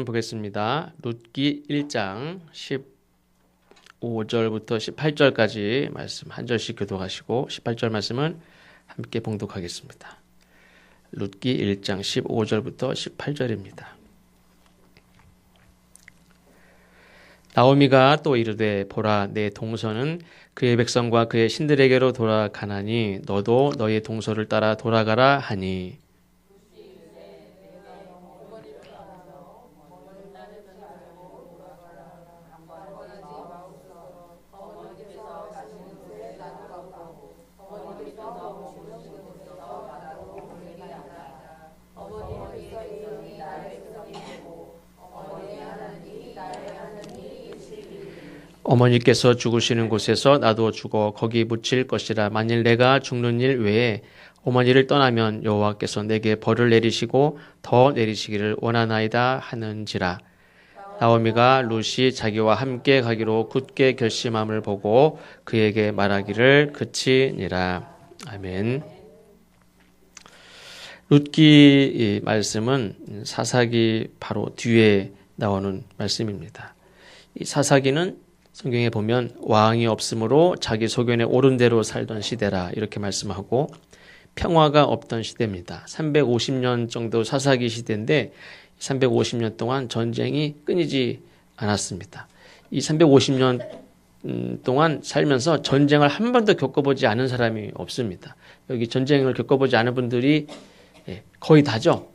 보겠습니다. 룻기 1장 15절부터 18절까지 말씀 한 절씩 교독하시고 18절 말씀은 함께 봉독하겠습니다. 룻기 1장 15절부터 18절입니다. 나오미가 또 이르되 보라 내 동서는 그의 백성과 그의 신들에게로 돌아가나니 너도 너의 동서를 따라 돌아가라 하니 어머니께서 죽으시는 곳에서 나도 죽어 거기 묻힐 것이라. 만일 내가 죽는 일 외에 어머니를 떠나면 여호와께서 내게 벌을 내리시고 더 내리시기를 원하나이다 하는지라. 나오미가 룻이 자기와 함께 가기로 굳게 결심함을 보고 그에게 말하기를 그치니라. 아멘. 룻기 말씀은 사사기 바로 뒤에 나오는 말씀입니다. 이 사사기는 성경에 보면 왕이 없으므로 자기 소견에 옳은 대로 살던 시대라 이렇게 말씀하고 평화가 없던 시대입니다. 350년 정도 사사기 시대인데 350년 동안 전쟁이 끊이지 않았습니다. 이 350년 동안 살면서 전쟁을 한 번도 겪어보지 않은 사람이 없습니다. 여기 전쟁을 겪어보지 않은 분들이 거의 다죠.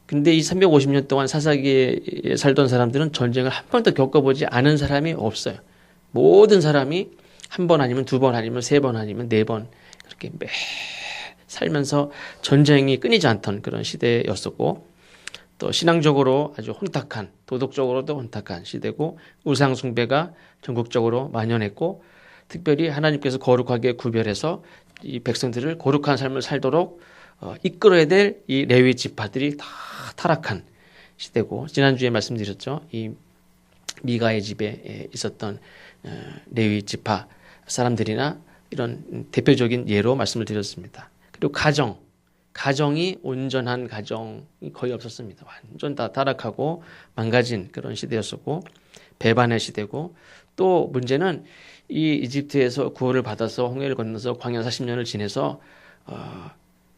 근데 이 350년 동안 사사기에 살던 사람들은 전쟁을 한 번도 겪어보지 않은 사람이 없어요. 모든 사람이 한 번 아니면 두 번 아니면 세 번 아니면 네 번 그렇게 매 살면서 전쟁이 끊이지 않던 그런 시대였었고 또 신앙적으로 아주 혼탁한 도덕적으로도 혼탁한 시대고 우상 숭배가 전국적으로 만연했고 특별히 하나님께서 거룩하게 구별해서 이 백성들을 거룩한 삶을 살도록 이끌어야 될 이 레위 지파들이 다 타락한 시대고 지난주에 말씀드렸죠. 이 미가의 집에 있었던 레위 지파 사람들이나 이런 대표적인 예로 말씀을 드렸습니다. 그리고 가정이 온전한 가정이 거의 없었습니다. 완전 다 타락하고 망가진 그런 시대였었고 배반의 시대고 또 문제는 이 이집트에서 구원을 받아서 홍해를 건너서 광야 40년을 지내서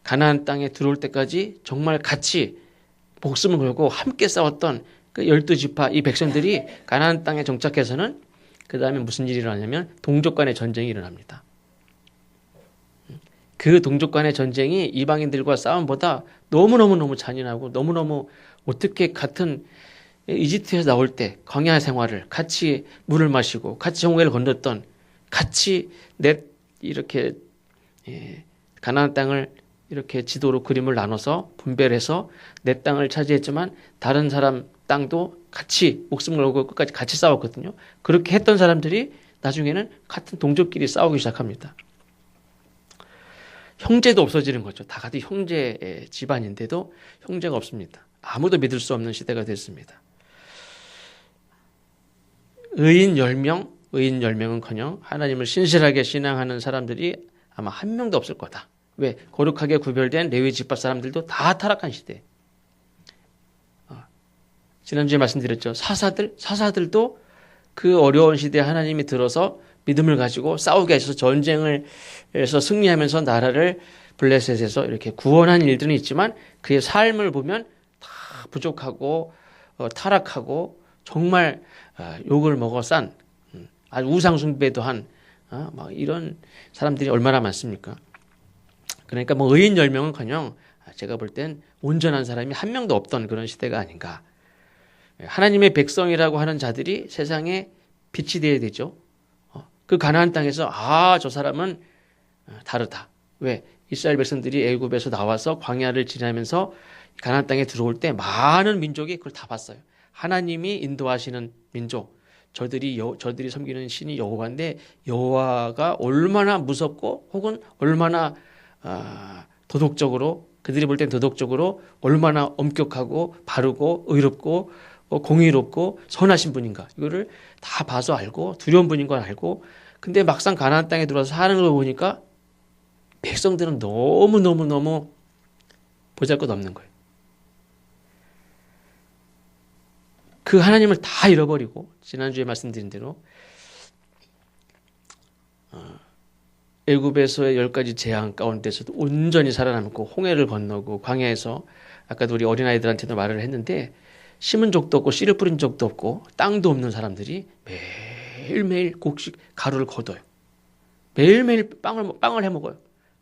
가나안 땅에 들어올 때까지 정말 같이 목숨을 걸고 함께 싸웠던 그 12지파 이 백성들이 가나안 땅에 정착해서는 그 다음에 무슨 일이 일어나냐면 동족 간의 전쟁이 일어납니다. 그 동족 간의 전쟁이 이방인들과 싸움보다 너무너무 잔인하고 너무너무 어떻게 같은 이집트에서 나올 때 광야 생활을 같이 물을 마시고 같이 홍해를 건넜던 같이 이렇게 가나안 땅을 이렇게 지도로 그림을 나눠서 분배해서 내 땅을 차지했지만 다른 사람 땅도 같이 목숨을 걸고 끝까지 같이 싸웠거든요. 그렇게 했던 사람들이 나중에는 같은 동족끼리 싸우기 시작합니다. 형제도 없어지는 거죠. 다 같은 형제 집안인데도 형제가 없습니다. 아무도 믿을 수 없는 시대가 됐습니다. 의인 10명은커녕 하나님을 신실하게 신앙하는 사람들이 아마 한 명도 없을 거다. 왜? 거룩하게 구별된 레위 지파 사람들도 다 타락한 시대. 지난주에 말씀드렸죠. 사사들도 그 어려운 시대에 하나님이 들어서 믿음을 가지고 싸우게 하셔서 전쟁을 해서 승리하면서 나라를 블레셋에서 이렇게 구원한 일들은 있지만 그의 삶을 보면 다 부족하고 타락하고 정말 욕을 먹어 싼 아주 우상숭배도 한 막 이런 사람들이 얼마나 많습니까? 그러니까 뭐 의인 10명은커녕 제가 볼 땐 온전한 사람이 한 명도 없던 그런 시대가 아닌가. 하나님의 백성이라고 하는 자들이 세상에 빛이 되어야 되죠. 그 가나안 땅에서 저 사람은 다르다. 왜? 이스라엘 백성들이 애굽에서 나와서 광야를 지나면서 가나안 땅에 들어올 때 많은 민족이 그걸 다 봤어요. 하나님이 인도하시는 민족. 저들이 섬기는 신이 여호와인데 여호와가 얼마나 무섭고 혹은 얼마나 도덕적으로 그들이 볼 땐 도덕적으로 얼마나 엄격하고 바르고 의롭고 공의롭고 선하신 분인가 이거를 다 봐서 알고 두려운 분인 건 알고 근데 막상 가나안 땅에 들어와서 사는 걸 보니까 백성들은 너무 보잘것없는 거예요. 그 하나님을 다 잃어버리고 지난주에 말씀드린 대로 애굽에서의 10가지 재앙 가운데서도 온전히 살아남고 홍해를 건너고 광야에서 아까도 우리 어린아이들한테도 말을 했는데 심은 적도 없고 씨를 뿌린 적도 없고 땅도 없는 사람들이 매일매일 곡식 가루를 거둬요. 매일매일 빵을 해 먹어요.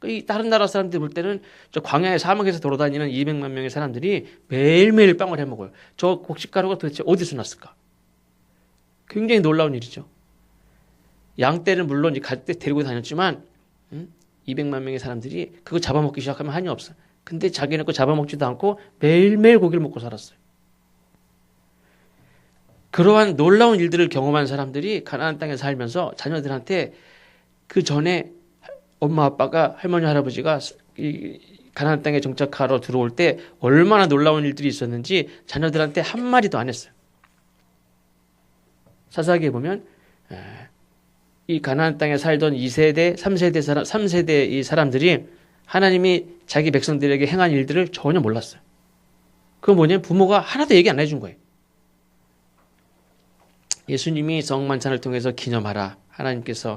이 다른 나라 사람들 볼 때는 저 광야의 사막에서 돌아다니는 200만 명의 사람들이 매일매일 빵을 해 먹어요. 저 곡식 가루가 도대체 어디서 났을까? 굉장히 놀라운 일이죠. 양 떼는 물론 갈 때 데리고 다녔지만 200만 명의 사람들이 그거 잡아먹기 시작하면 한이 없어요. 근데 자기는 그거 잡아먹지도 않고 매일매일 고기를 먹고 살았어요. 그러한 놀라운 일들을 경험한 사람들이 가나안 땅에 살면서 자녀들한테 그 전에 엄마 아빠가 할머니 할아버지가 이 가나안 땅에 정착하러 들어올 때 얼마나 놀라운 일들이 있었는지 자녀들한테 한마디도 안 했어요. 사사기에 보면 이 가나안 땅에 살던 2세대, 3세대 이 사람들이 하나님이 자기 백성들에게 행한 일들을 전혀 몰랐어요. 그건 뭐냐면 부모가 하나도 얘기 안 해준 거예요. 예수님이 성만찬을 통해서 기념하라.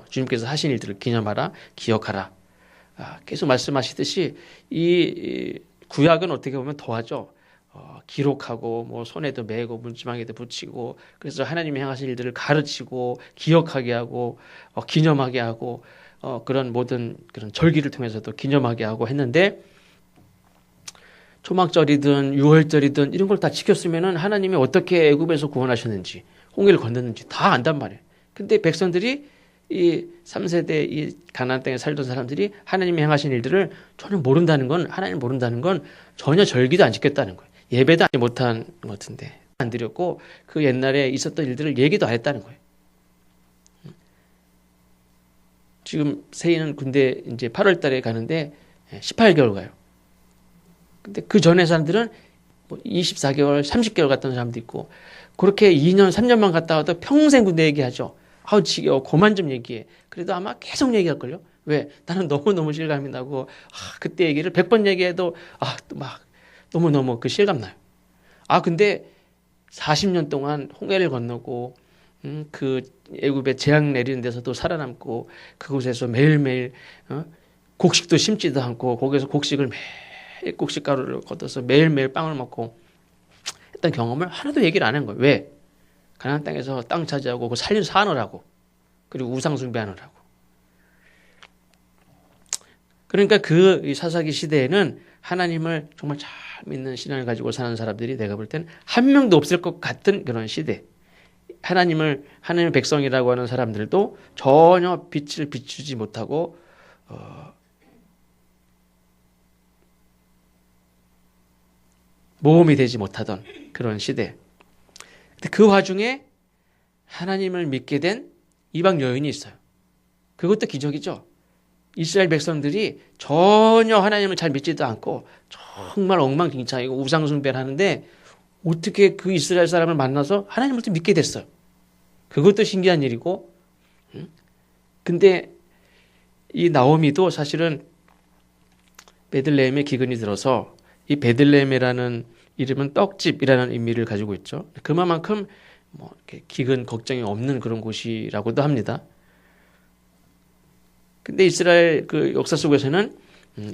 주님께서 하신 일들을 기념하라. 기억하라. 계속 말씀하시듯이 이 구약은 어떻게 보면 더하죠. 기록하고 뭐 손에도 메고 문지방에도 붙이고 그래서 하나님이 행하신 일들을 가르치고 기억하게 하고 기념하게 하고 그런 모든 그런 절기를 통해서도 기념하게 하고 했는데 초막절이든 유월절이든 이런 걸 다 지켰으면은 하나님이 어떻게 애굽에서 구원하셨는지 홍해를 건넜는지 다 안단 말이에요. 근데 백성들이 이 3세대 이 가나안 땅에 살던 사람들이 하나님이 행하신 일들을 전혀 모른다는 건 하나님 모른다는 건 전혀 절기도 안 지켰다는 거예요. 예배도 하지 못한 것 같은데 안 드렸고 그 옛날에 있었던 일들을 얘기도 안 했다는 거예요. 지금 세인은 군대 이제 8월 달에 가는데 18개월 가요. 근데 그 전에 사람들은 뭐 24개월, 30개월 갔던 사람도 있고 그렇게 2년, 3년만 갔다 와도 평생 군대 얘기하죠. 아우 지겨워. 그만 좀 얘기해. 그래도 아마 계속 얘기할걸요. 왜? 나는 너무너무 실감이 나고 그때 얘기를 100번 얘기해도 또 막 너무너무 그 실감 나요. 근데 40년 동안 홍해를 건너고 그 애굽에 재앙 내리는 데서도 살아남고 그곳에서 매일매일 곡식도 심지도 않고 거기서 곡식을 매일 곡식 가루를 걷어서 매일매일 빵을 먹고 했던 경험을 하나도 얘기를 안 한 거예요. 왜? 가나안 땅에서 땅 차지하고 그 사느라고 그리고 우상 숭배하느라고. 그러니까 그 사사기 시대에는 하나님을 정말 잘 믿는 신앙을 가지고 사는 사람들이 내가 볼 때는 한 명도 없을 것 같은 그런 시대. 하나님의 백성이라고 하는 사람들도 전혀 빛을 비추지 못하고 모험이 되지 못하던 그런 시대. 근데 그 와중에 하나님을 믿게 된 이방 여인이 있어요. 그것도 기적이죠. 이스라엘 백성들이 전혀 하나님을 잘 믿지도 않고 정말 엉망진창이고 우상숭배를 하는데 어떻게 그 이스라엘 사람을 만나서 하나님을 또 믿게 됐어요. 그것도 신기한 일이고 근데 이 나오미도 사실은 베들레헴에 기근이 들어서 이 베들레헴이라는 이름은 떡집이라는 의미를 가지고 있죠. 그만큼 뭐 이렇게 기근 걱정이 없는 그런 곳이라고도 합니다. 근데 이스라엘 그 역사 속에서는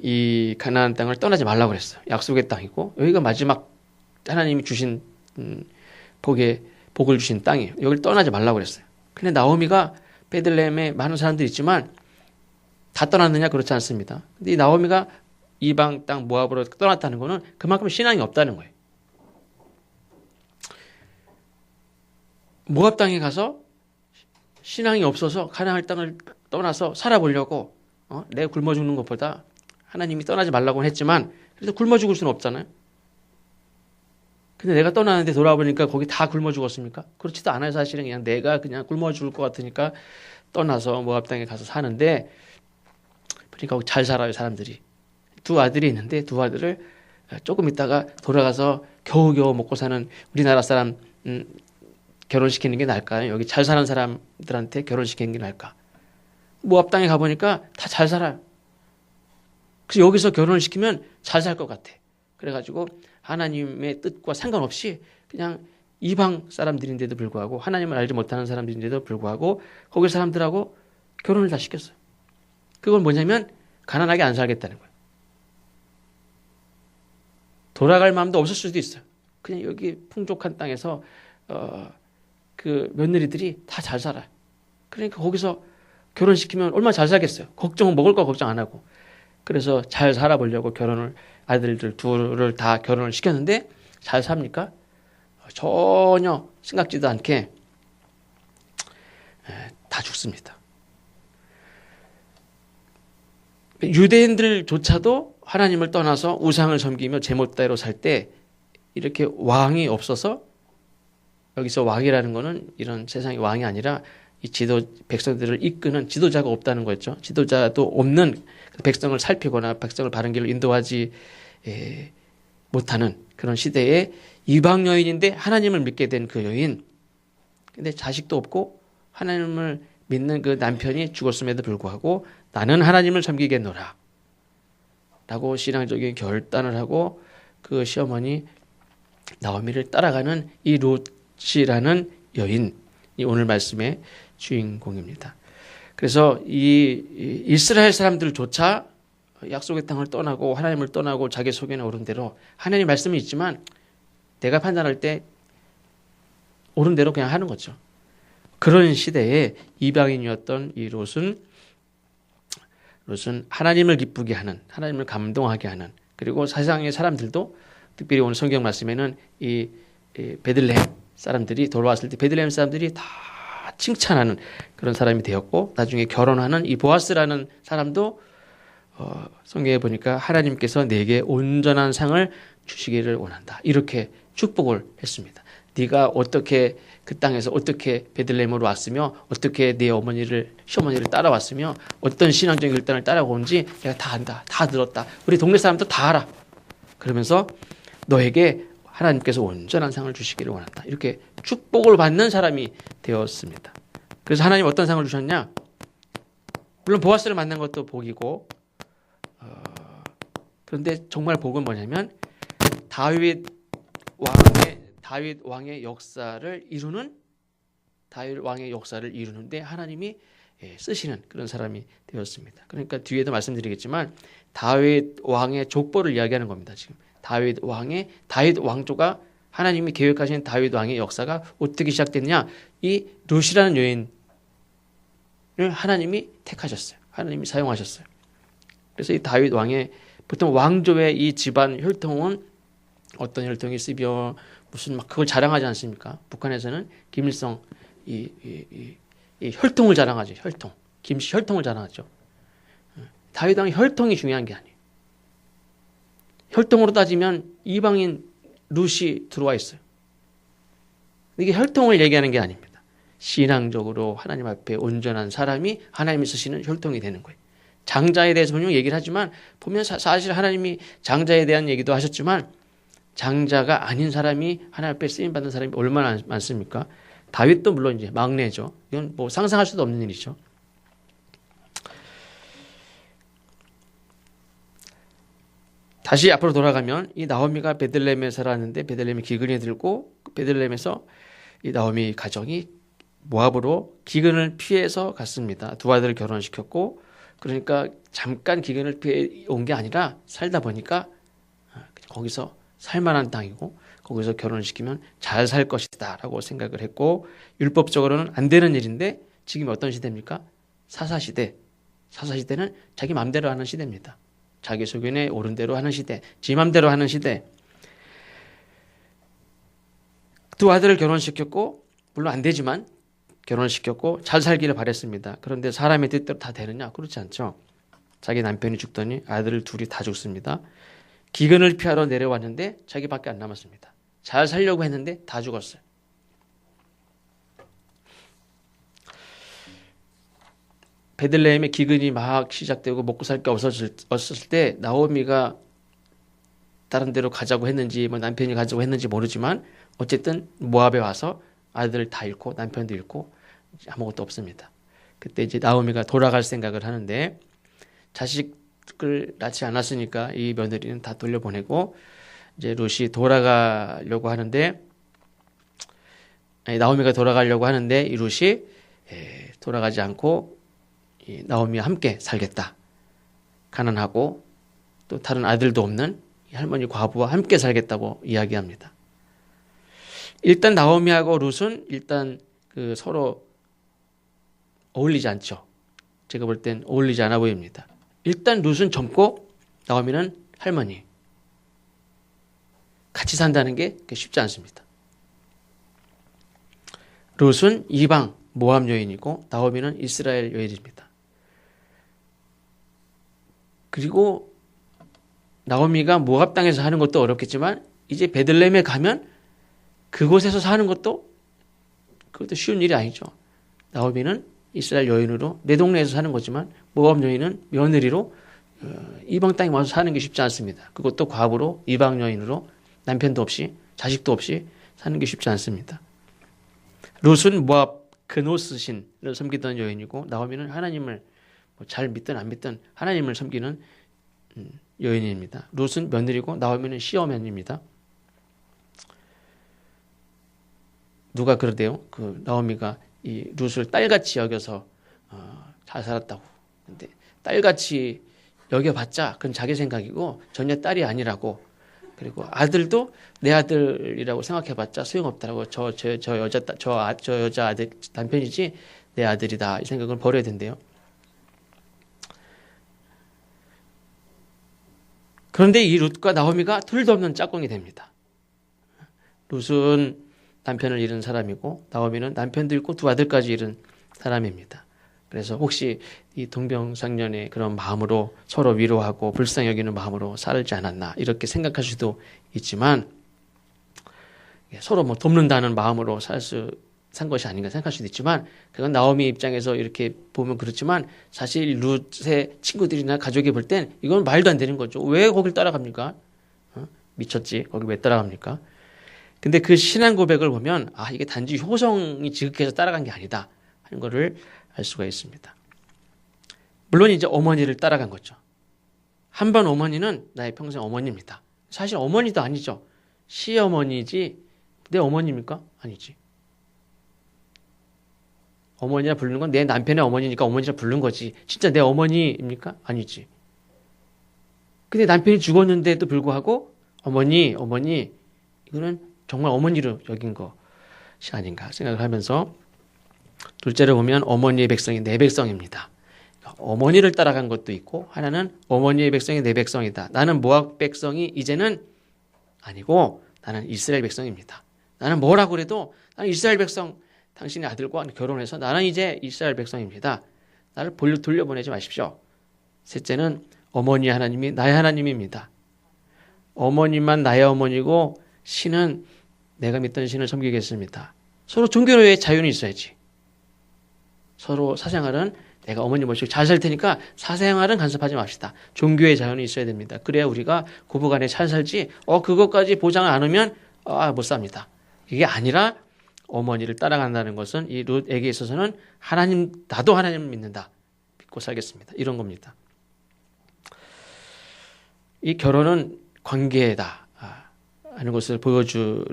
이 가나안 땅을 떠나지 말라고 그랬어요. 약속의 땅이고 여기가 마지막 하나님이 주신 복을 주신 땅이에요. 여기를 떠나지 말라고 그랬어요. 근데 나오미가 베들레헴에 많은 사람들이 있지만 다 떠났느냐? 그렇지 않습니다. 근데 이 나오미가 이방 땅 모압으로 떠났다는 거는 그만큼 신앙이 없다는 거예요. 모압 땅에 가서 신앙이 없어서 가나안 땅을 떠나서 살아보려고 내 굶어 죽는 것보다 하나님이 떠나지 말라고 했지만 그래도 굶어 죽을 수는 없잖아요. 근데 내가 떠나는데 돌아보니까 거기 다 굶어 죽었습니까? 그렇지도 않아요. 사실은 그냥 내가 그냥 굶어 죽을 것 같으니까 떠나서 모압 땅에 가서 사는데 그러니까 잘 살아요. 사람들이. 두 아들이 있는데 두 아들을 조금 있다가 돌아가서 겨우겨우 먹고 사는 우리나라 사람 결혼시키는 게 나을까요? 여기 잘 사는 사람들한테 결혼시키는 게 나을까? 모압 땅에 가보니까 다 잘 살아요. 그래서 여기서 결혼을 시키면 잘 살 것 같아. 그래가지고 하나님의 뜻과 상관없이 그냥 이방 사람들인데도 불구하고 하나님을 알지 못하는 사람들인데도 불구하고 거기 사람들하고 결혼을 다 시켰어요. 그건 뭐냐면 가난하게 안 살겠다는 거예요. 돌아갈 마음도 없을 수도 있어요. 그냥 여기 풍족한 땅에서 그 며느리들이 다 잘 살아요. 그러니까 거기서 결혼시키면 얼마나 잘 살겠어요. 먹을 거 걱정 안 하고. 그래서 잘 살아보려고 아들들 둘을 다 결혼을 시켰는데 잘 삽니까? 전혀 생각지도 않게 다 죽습니다. 유대인들조차도 하나님을 떠나서 우상을 섬기며 제멋대로 살 때 이렇게 왕이 없어서, 여기서 왕이라는 거는 이런 세상의 왕이 아니라 이 백성들을 이끄는 지도자가 없다는 거였죠. 지도자도 없는 백성을 살피거나 백성을 바른 길로 인도하지 못하는 그런 시대에 이방 여인인데 하나님을 믿게 된 그 여인, 근데 자식도 없고 하나님을 믿는 그 남편이 죽었음에도 불구하고 나는 하나님을 섬기겠노라 라고 신앙적인 결단을 하고 그 시어머니 나오미를 따라가는 이 롯이라는 여인이 오늘 말씀의 주인공입니다. 그래서 이 이스라엘 사람들조차 약속의 땅을 떠나고 하나님을 떠나고 자기 속에는 옳은 대로 하나님 말씀이 있지만 내가 판단할 때 옳은 대로 그냥 하는 거죠. 그런 시대에 이방인이었던 이 롯은 하나님을 기쁘게 하는, 하나님을 감동하게 하는, 그리고 세상의 사람들도 특별히 오늘 성경 말씀에는 이 베들레헴 사람들이 돌아왔을 때 베들레헴 사람들이 다 칭찬하는 그런 사람이 되었고, 나중에 결혼하는 이 보아스라는 사람도 성경에 보니까 하나님께서 내게 온전한 상을 주시기를 원한다, 이렇게 축복을 했습니다. 네가 어떻게 그 땅에서 어떻게 베들레헴으로 왔으며 어떻게 내 시어머니를 따라왔으며 어떤 신앙적인 결단을 따라오는지 내가 다 안다, 다 들었다, 우리 동네 사람도 다 알아. 그러면서 너에게 하나님께서 온전한 상을 주시기를 원한다, 이렇게 축복을 받는 사람이 되었습니다. 그래서 하나님 어떤 상을 주셨냐? 물론 보아스를 만난 것도 복이고, 그런데 정말 복은 뭐냐면 다윗 왕의 역사를 이루는데 하나님이 쓰시는 그런 사람이 되었습니다. 그러니까 뒤에도 말씀드리겠지만 다윗 왕의 족보를 이야기하는 겁니다. 지금 다윗 왕조가, 하나님이 계획하신 다윗 왕의 역사가 어떻게 시작됐냐? 이 룻이라는 여인을 하나님이 택하셨어요. 하나님이 사용하셨어요. 그래서 이 다윗 왕의, 보통 왕조의 이 집안 혈통은 어떤 혈통이 있으며 무슨 막 그걸 자랑하지 않습니까? 북한에서는 김일성 이 혈통을 자랑하죠. 김씨 혈통을 자랑하죠. 다윗 왕의 혈통이 중요한 게 아니에요. 혈통으로 따지면 이방인 룻이 들어와 있어요. 이게 혈통을 얘기하는 게 아닙니다. 신앙적으로 하나님 앞에 온전한 사람이 하나님이 쓰시는 혈통이 되는 거예요. 장자에 대해서 분명 얘기를 하지만 보면 사실 하나님이 장자에 대한 얘기도 하셨지만 장자가 아닌 사람이 하나님 앞에 쓰임받는 사람이 얼마나 많습니까? 다윗도 물론 이제 막내죠. 이건 뭐 상상할 수도 없는 일이죠. 다시 앞으로 돌아가면 이 나오미가 베들레헴에 살았는데 베들레헴에 기근이 들고 베들레헴에서 이 나오미 가정이 모압으로 기근을 피해서 갔습니다. 두 아들을 결혼시켰고, 그러니까 잠깐 기근을 피해 온 게 아니라 살다 보니까 거기서 살만한 땅이고 거기서 결혼을 시키면 잘 살 것이다 라고 생각을 했고, 율법적으로는 안 되는 일인데 지금 어떤 시대입니까? 사사시대. 사사시대는 자기 맘대로 하는 시대입니다. 자기 소견에 옳은 대로 하는 시대, 지 맘대로 하는 시대. 두 아들을 결혼시켰고, 물론 안 되지만 결혼시켰고 잘 살기를 바랬습니다. 그런데 사람의 뜻대로 다 되느냐? 그렇지 않죠. 자기 남편이 죽더니 아들 둘이 다 죽습니다. 기근을 피하러 내려왔는데 자기밖에 안 남았습니다. 잘 살려고 했는데 다 죽었어요. 베들레헴에 기근이 막 시작되고 먹고 살 게 없었을 때 나오미가 다른 데로 가자고 했는지 뭐 남편이 가자고 했는지 모르지만 어쨌든 모압에 와서 아들을 다 잃고 남편도 잃고 아무것도 없습니다. 그때 이제 나오미가 돌아갈 생각을 하는데 자식을 낳지 않았으니까 이 며느리는 다 돌려보내고 이제 룻이 돌아가려고 하는데 나오미가 돌아가려고 하는데 이 룻이 돌아가지 않고 이 나오미와 함께 살겠다. 가난하고 또 다른 아들도 없는 이 할머니 과부와 함께 살겠다고 이야기합니다. 일단 나오미하고 룻은 일단 그 서로 어울리지 않죠. 제가 볼 땐 어울리지 않아 보입니다. 일단 룻은 젊고 나오미는 할머니. 같이 산다는 게 쉽지 않습니다. 룻은 이방 모압 여인이고 나오미는 이스라엘 여인입니다. 그리고 나오미가 모압 땅에서 사는 것도 어렵겠지만 이제 베들레헴에 가면 그곳에서 사는 것도 그것도 쉬운 일이 아니죠. 나오미는 이스라엘 여인으로 내 동네에서 사는 거지만 모압 여인은 며느리로 이방 땅에 와서 사는 게 쉽지 않습니다. 그것도 과부로 이방 여인으로 남편도 없이 자식도 없이 사는 게 쉽지 않습니다. 룻은 모압 그노스 신을 섬기던 여인이고 나오미는 하나님을 잘 믿든 안 믿든 하나님을 섬기는 여인입니다. 룻은 며느리고 나오미는 시어머니입니다. 누가 그러대요? 그 나오미가 이 룻을 딸같이 여겨서 잘 살았다고. 근데 딸같이 여겨봤자 그건 자기 생각이고 전혀 딸이 아니라고. 그리고 아들도 내 아들이라고 생각해봤자 소용없다라고. 저 여자 아들 남편이지 내 아들이다 이 생각을 버려야 된대요. 그런데 이 룻과 나오미가 둘도 없는 짝꿍이 됩니다. 룻은 남편을 잃은 사람이고 나오미는 남편도 잃고 두 아들까지 잃은 사람입니다. 그래서 혹시 이 동병상련의 그런 마음으로 서로 위로하고 불쌍히 여기는 마음으로 살지 않았나 이렇게 생각할 수도 있지만 서로 뭐 돕는다는 마음으로 산 것이 아닌가 생각할 수도 있지만 그건 나오미 입장에서 이렇게 보면 그렇지만 사실 룻의 친구들이나 가족이 볼 땐 이건 말도 안 되는 거죠. 왜 거길 따라갑니까? 미쳤지. 거기 왜 따라갑니까? 근데 그 신앙 고백을 보면 이게 단지 효성이 지극해서 따라간 게 아니다 하는 거를 알 수가 있습니다. 물론 이제 어머니를 따라간 거죠. 한 번 어머니는 나의 평생 어머니입니다. 사실 어머니도 아니죠. 시어머니지 내 어머니입니까? 아니지. 어머니라 부르는 건 내 남편의 어머니니까 어머니라 부르는 거지. 진짜 내 어머니입니까? 아니지. 근데 남편이 죽었는데도 불구하고 어머니 이거는 정말 어머니로 여긴 것이 아닌가 생각을 하면서 둘째로 보면 어머니의 백성이 내 백성입니다. 어머니를 따라간 것도 있고 하나는 어머니의 백성이 내 백성이다. 나는 모압 백성이 이제는 아니고 나는 이스라엘 백성입니다. 나는 뭐라고 그래도 나는 이스라엘 백성 당신의 아들과 결혼해서 나는 이제 이스라엘 백성입니다. 나를 돌려보내지 마십시오. 셋째는 어머니 하나님이 나의 하나님입니다. 어머니만 나의 어머니고 신은 내가 믿던 신을 섬기겠습니다. 서로 종교의 자유는 있어야지. 서로 사생활은 내가 어머니 모시고 잘 살 테니까 사생활은 간섭하지 맙시다. 종교의 자유는 있어야 됩니다. 그래야 우리가 고부간에 잘 살지 그것까지 보장을 안 하면 못 삽니다. 이게 아니라 어머니를 따라간다는 것은 이 룻에게 있어서는 나도 하나님을 믿는다. 믿고 살겠습니다. 이런 겁니다. 이 결혼은 관계다 하는 것을 보여준다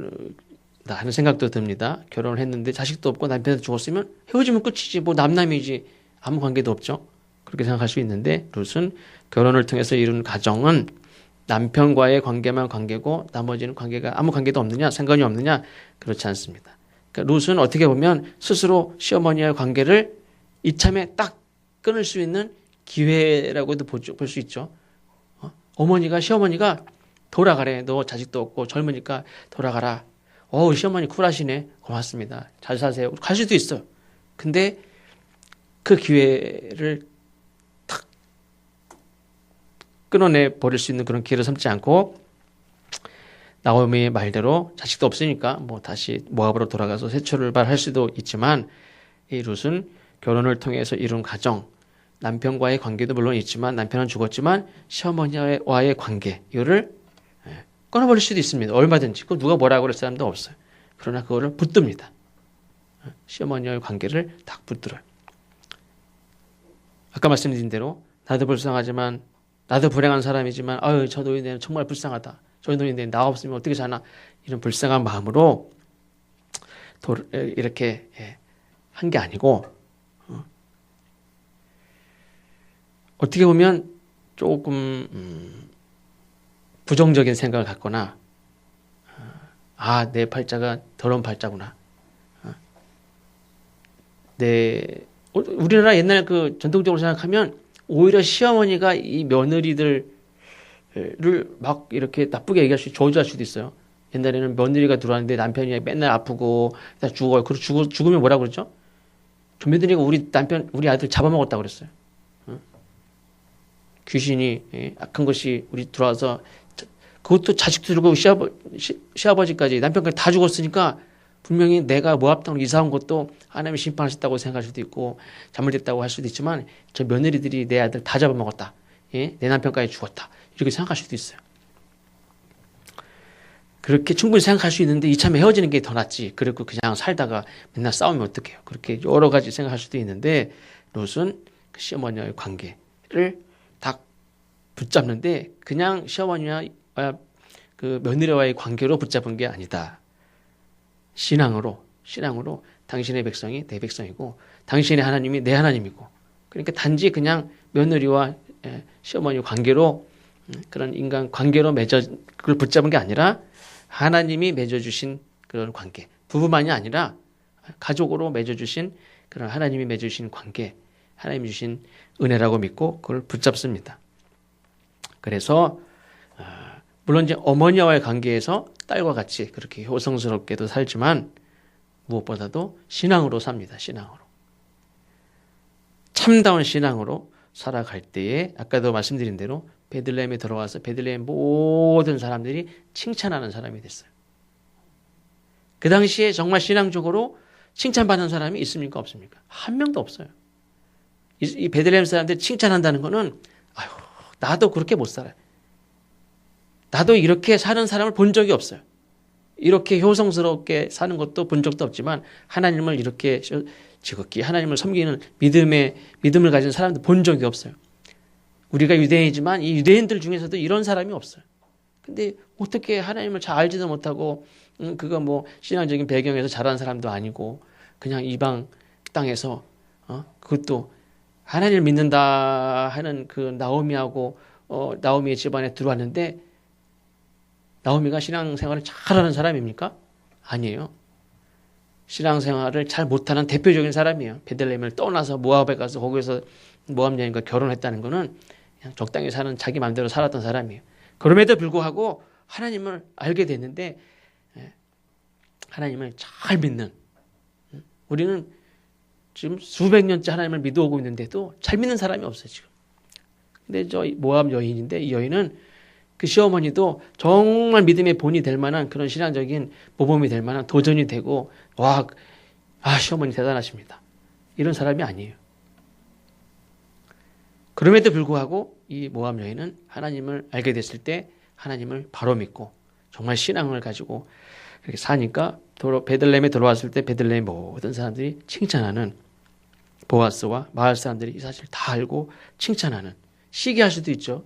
하는 생각도 듭니다. 결혼을 했는데 자식도 없고 남편도 죽었으면 헤어지면 끝이지 뭐 남남이지 아무 관계도 없죠. 그렇게 생각할 수 있는데 룻은 결혼을 통해서 이룬 가정은 남편과의 관계만 관계고 나머지는 관계가 아무 관계도 없느냐 상관이 없느냐 그렇지 않습니다. 그러니까 룻은 어떻게 보면 스스로 시어머니와의 관계를 이참에 딱 끊을 수 있는 기회라고도 볼 수 있죠. 시어머니가 돌아가래. 너 자식도 없고 젊으니까 돌아가라. 시어머니 쿨하시네. 고맙습니다. 잘 사세요. 갈 수도 있어요. 근데 그 기회를 탁 끊어내 버릴 수 있는 그런 기회를 삼지 않고 나오미의 말대로 자식도 없으니까 뭐 다시 모압으로 돌아가서 새 출발할 수도 있지만 이 룻은 결혼을 통해서 이룬 가정, 남편과의 관계도 물론 있지만 남편은 죽었지만 시어머니와의 관계 이거를 끊어버릴 수도 있습니다. 얼마든지. 그거 누가 뭐라고 그럴 사람도 없어요. 그러나 그거를 붙듭니다. 시어머니와의 관계를 딱 붙들어요. 아까 말씀드린 대로 나도 불쌍하지만 나도 불행한 사람이지만 저 노인네는 정말 불쌍하다. 저 노인네 나 없으면 어떻게 사나 이런 불쌍한 마음으로 이렇게 한 게 아니고 어떻게 보면 조금 부정적인 생각을 갖거나 내 팔자가 더러운 팔자구나. 우리나라 옛날 그 전통적으로 생각하면 오히려 시어머니가 이 며느리들을 막 이렇게 나쁘게 얘기할 저주할 수도 있어요. 옛날에는 며느리가 들어왔는데 남편이 맨날 아프고 다 죽어요. 죽으면 뭐라 그러죠? 저 며느리가 우리 아들 잡아먹었다고 그랬어요. 귀신이 악한 것이 우리 들어와서 그것도 자식도 들고 시아버지까지 남편까지 다 죽었으니까 분명히 내가 모압 땅으로 이사 온 것도 하나님이 심판하셨다고 생각할 수도 있고 잘못됐다고 할 수도 있지만 저 며느리들이 내 아들 다 잡아먹었다. 내 남편까지 죽었다. 이렇게 생각할 수도 있어요. 그렇게 충분히 생각할 수 있는데 이참에 헤어지는 게 더 낫지. 그리고 그냥 살다가 맨날 싸우면 어떡해요. 그렇게 여러 가지 생각할 수도 있는데 롯은 그 시어머니와의 관계를 딱 붙잡는데 그냥 시어머니와 그 며느리와의 관계로 붙잡은 게 아니다. 신앙으로 당신의 백성이 내 백성이고 당신의 하나님이 내 하나님이고 그러니까 단지 그냥 며느리와 시어머니 관계로 그런 인간 관계로 그걸 붙잡은 게 아니라 하나님이 맺어주신 그런 관계 부부만이 아니라 가족으로 맺어주신 그런 하나님이 맺어주신 관계 하나님이 주신 은혜라고 믿고 그걸 붙잡습니다. 그래서 물론 이제 어머니와의 관계에서 딸과 같이 그렇게 효성스럽게도 살지만 무엇보다도 신앙으로 삽니다. 신앙으로. 참다운 신앙으로 살아갈 때에 아까도 말씀드린 대로 베들레헴에 들어와서 베들레헴 모든 사람들이 칭찬하는 사람이 됐어요. 그 당시에 정말 신앙적으로 칭찬받는 사람이 있습니까? 없습니까? 한 명도 없어요. 이 베들레헴 사람들이 칭찬한다는 거는 나도 그렇게 못 살아요. 나도 이렇게 사는 사람을 본 적이 없어요. 이렇게 효성스럽게 사는 것도 본 적도 없지만 하나님을 이렇게 지극히 하나님을 섬기는 믿음을 가진 사람들 본 적이 없어요. 우리가 유대인이지만 이 유대인들 중에서도 이런 사람이 없어요. 근데 어떻게 하나님을 잘 알지도 못하고 그거 뭐 신앙적인 배경에서 자란 사람도 아니고 그냥 이방 땅에서 그것도 하나님을 믿는다 하는 그 나오미하고 나오미의 집안에 들어왔는데 나오미가 신앙생활을 잘하는 사람입니까? 아니에요. 신앙생활을 잘 못하는 대표적인 사람이에요. 베들레헴을 떠나서 모압에 가서 거기서 모압 여인과 결혼했다는 거는 그냥 적당히 사는 자기 마음대로 살았던 사람이에요. 그럼에도 불구하고 하나님을 알게 됐는데 하나님을 잘 믿는 우리는 지금 수백 년째 하나님을 믿어오고 있는데도 잘 믿는 사람이 없어요. 지금. 근데 저 모압 여인인데 이 여인은 그 시어머니도 정말 믿음의 본이 될 만한 그런 신앙적인 모범이 될 만한 도전이 되고 시어머니 대단하십니다. 이런 사람이 아니에요. 그럼에도 불구하고 이 모압 여인은 하나님을 알게 됐을 때 하나님을 바로 믿고 정말 신앙을 가지고 이렇게 사니까 베들레헴에 들어왔을 때 베들레헴 모든 사람들이 칭찬하는 보아스와 마을 사람들이 이 사실을 다 알고 칭찬하는 시기할 수도 있죠.